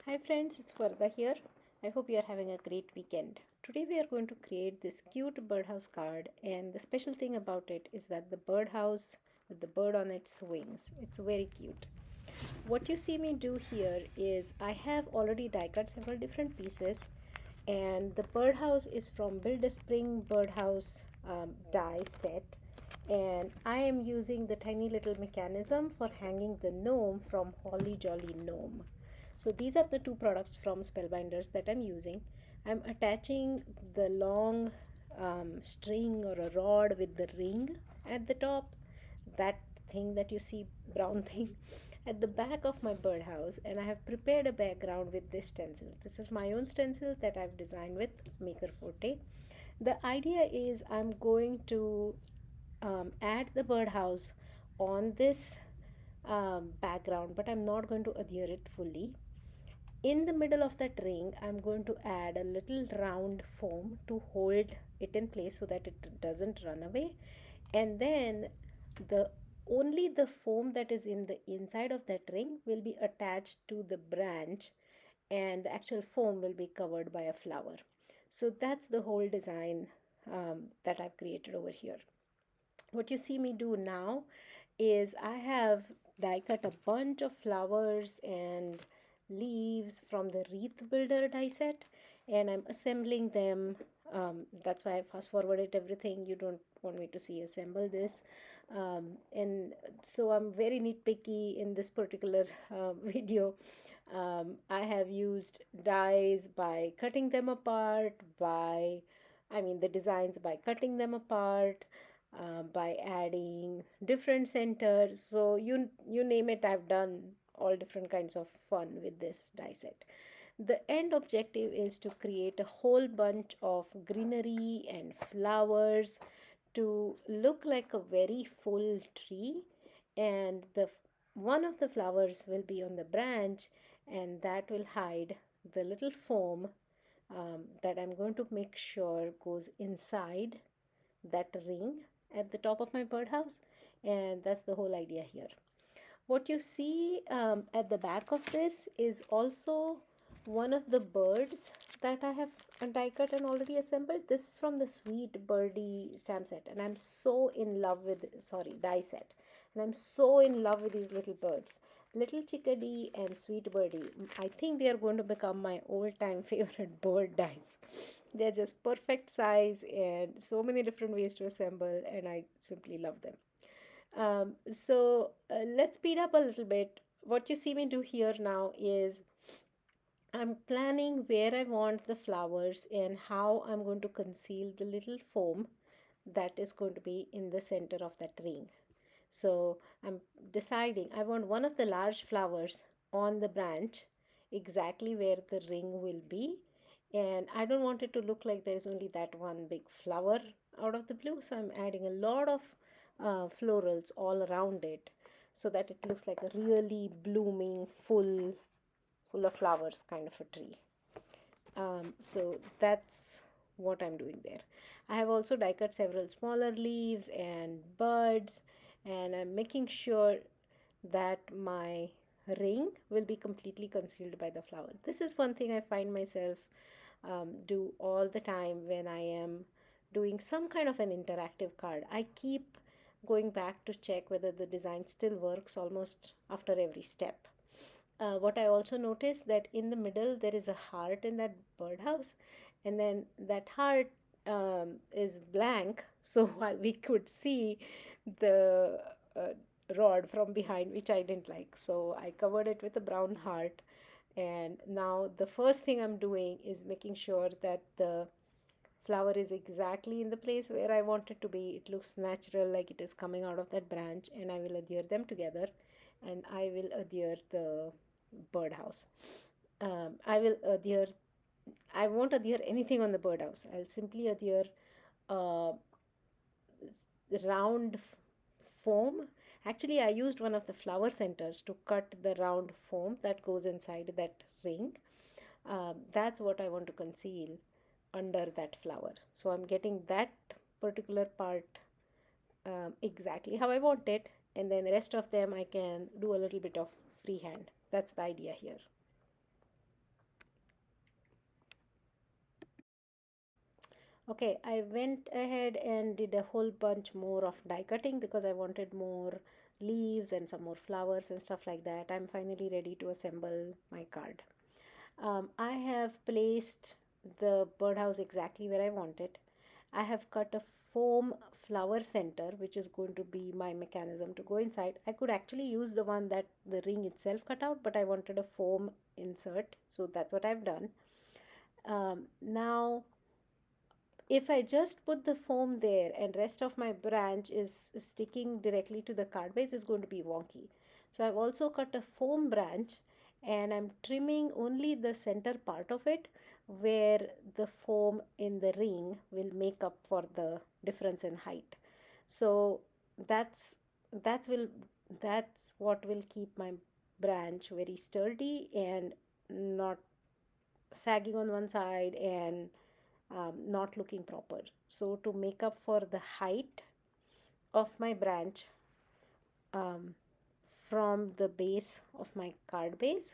Hi friends, it's Varada here. I hope you are having a great weekend. Today we are going to create this cute birdhouse card, and the special thing about it is that the birdhouse with the bird on its wings. It's very cute. What you see me do here is I have already die cut several different pieces, and the birdhouse is from Build a Spring Birdhouse die set, and I am using the tiny little mechanism for hanging the gnome from Holly Jolly Gnome. So these are the two products from Spellbinders that I'm using. I'm attaching the long string or a rod with the ring at the top, that thing that you see, brown thing, at the back of my birdhouse, and I have prepared a background with this stencil. This is my own stencil that I've designed with Maker Forte. The idea is I'm going to add the birdhouse on this background, but I'm not going to adhere it fully. In the middle of that ring, I'm going to add a little round foam to hold it in place so that it doesn't run away. And then the only the foam that is in the inside of that ring will be attached to the branch, and the actual foam will be covered by a flower. So that's the whole design that I've created over here. What you see me do now is I have die cut a bunch of flowers and leaves from the Wreath Builder die set, and I'm assembling them. That's why I fast forwarded everything. You don't want me to see assemble this. And so I'm very nitpicky in this particular video. I have used dies by cutting them apart, the designs by cutting them apart, by adding different centers. So you name it, I've done all different kinds of fun with this die set. The end objective is to create a whole bunch of greenery and flowers to look like a very full tree, and the one of the flowers will be on the branch, and that will hide the little foam that I'm going to make sure goes inside that ring at the top of my birdhouse, and that's the whole idea here. What you see at the back of this is also one of the birds that I have die cut and already assembled. This is from the Sweet Birdie stamp set, and I'm so in love with, sorry, die set, and I'm so in love with these little birds. Little Chickadee and Sweet Birdie. I think they are going to become my all-time favorite bird dies. They're just perfect size and so many different ways to assemble, and I simply love them. Let's speed up a little bit. What you see me do here now is I'm planning where I want the flowers and how I'm going to conceal the little foam that is going to be in the center of that ring. So I'm deciding I want one of the large flowers on the branch exactly where the ring will be, and I don't want it to look like there's only that one big flower out of the blue, so I'm adding a lot of florals all around it so that it looks like a really blooming full of flowers kind of a tree. So that's what I'm doing there. I have also die cut several smaller leaves and buds, and I'm making sure that my ring will be completely concealed by the flower. This is one thing I find myself do all the time when I am doing some kind of an interactive card. I keep going back to check whether the design still works almost after every step. What I also noticed that in the middle there is a heart in that birdhouse, and then that heart is blank, so we could see the rod from behind, which I didn't like. So I covered it with a brown heart, and now the first thing I'm doing is making sure that the flower is exactly in the place where I want it to be. It looks natural, like it is coming out of that branch, and I will adhere them together, and I will adhere the birdhouse. I will adhere, I won't adhere anything on the birdhouse. I'll simply adhere uh, round foam. Actually, I used one of the flower centers to cut the round foam that goes inside that ring. That's what I want to conceal under that flower. So I'm getting that particular part exactly how I want it, and then the rest of them I can do a little bit of freehand. That's the idea here. Okay, I went ahead and did a whole bunch more of die cutting because I wanted more leaves and some more flowers and stuff like that. I'm finally ready to assemble my card. I have placed the birdhouse exactly where I want it. I have cut a foam flower center, which is going to be my mechanism to go inside. I could actually use the one that the ring itself cut out, but I wanted a foam insert, so that's what I've done. Now if I just put the foam there and rest of my branch is sticking directly to the card base, is going to be wonky. So I've also cut a foam branch and I'm trimming only the center part of it where the foam in the ring will make up for the difference in height. So that's that's will that's what will keep my branch very sturdy and not sagging on one side and not looking proper. So to make up for the height of my branch um, from the base of my card base,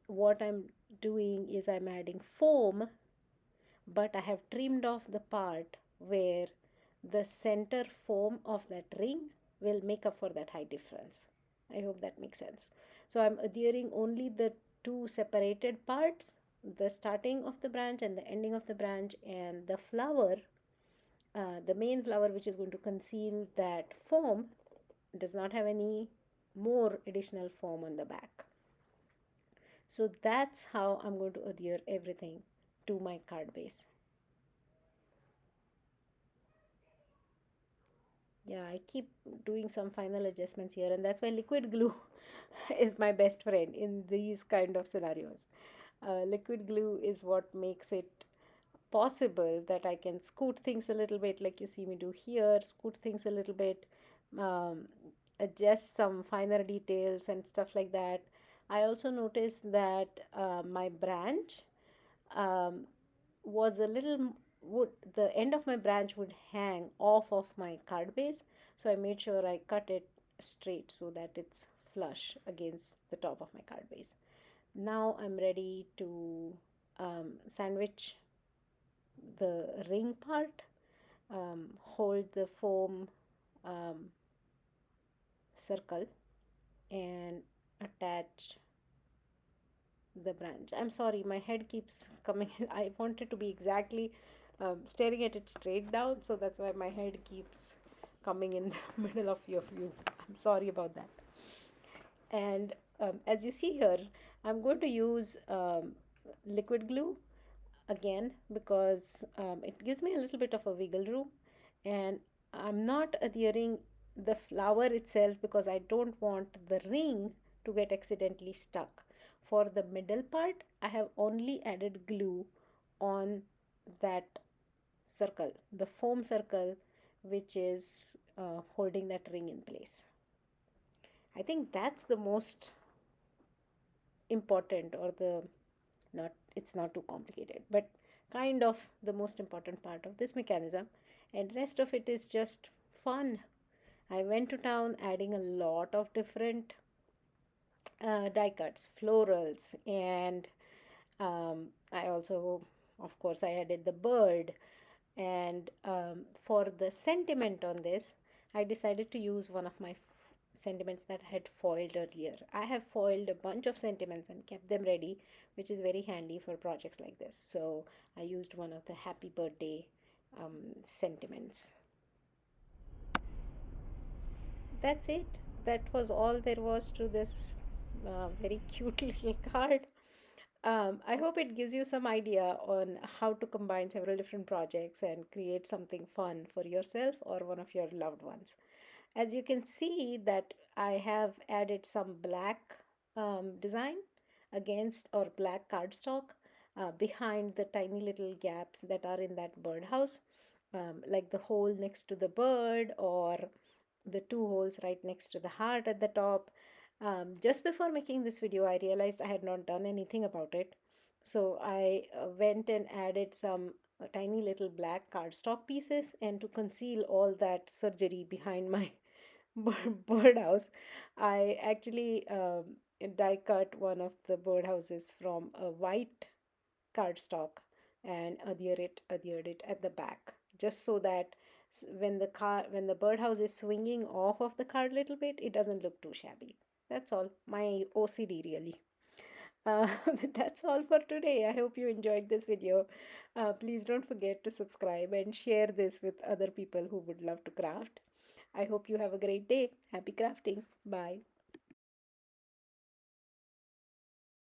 what I'm doing is I'm adding foam, but I have trimmed off the part where the center foam of that ring will make up for that height difference. I hope that makes sense. So I'm adhering only the two separated parts, the starting of the branch and the ending of the branch, and the flower, the main flower which is going to conceal that foam, does not have any more additional foam on the back. So that's how I'm going to adhere everything to my card base. Yeah, I keep doing some final adjustments here, and that's why liquid glue is my best friend in these kind of scenarios. Liquid glue is what makes it possible that I can scoot things a little bit, like you see me do here, scoot things a little bit, um, adjust some finer details and stuff like that. I also noticed that my branch um, was a little would the end of my branch would hang off of my card base, so I made sure I cut it straight so that it's flush against the top of my card base. Now I'm ready to sandwich the ring part, hold the foam um, circle and attach the branch. I'm sorry, my head keeps coming. I want it to be exactly staring at it straight down, so that's why my head keeps coming in the middle of your view. I'm sorry about that. And as you see here, I'm going to use liquid glue again because it gives me a little bit of a wiggle room, and I'm not adhering the flower itself because I don't want the ring to get accidentally stuck. For the middle part, I have only added glue on that circle, the foam circle, which is holding that ring in place. I think that's the most important, or the not it's not too complicated, but kind of the most important part of this mechanism, and rest of it is just fun. I went to town adding a lot of different die cuts, florals, and I also, of course, I added the bird. And for the sentiment on this, I decided to use one of my sentiments that I had foiled earlier. I have foiled a bunch of sentiments and kept them ready, which is very handy for projects like this. So I used one of the happy birthday sentiments. That's it. That was all there was to this very cute little card. I hope it gives you some idea on how to combine several different projects and create something fun for yourself or one of your loved ones. As you can see that I have added some black design against, or black cardstock behind the tiny little gaps that are in that birdhouse, like the hole next to the bird or the two holes right next to the heart at the top. Just before making this video, I realized I had not done anything about it. So I went and added some tiny little black cardstock pieces, and to conceal all that surgery behind my birdhouse, I actually die cut one of the birdhouses from a white cardstock and adhered it at the back, just so that when the birdhouse is swinging off of the card a little bit, it doesn't look too shabby. That's all. My OCD really. But that's all for today. I hope you enjoyed this video. Please don't forget to subscribe and share this with other people who would love to craft. I hope you have a great day. Happy crafting. Bye.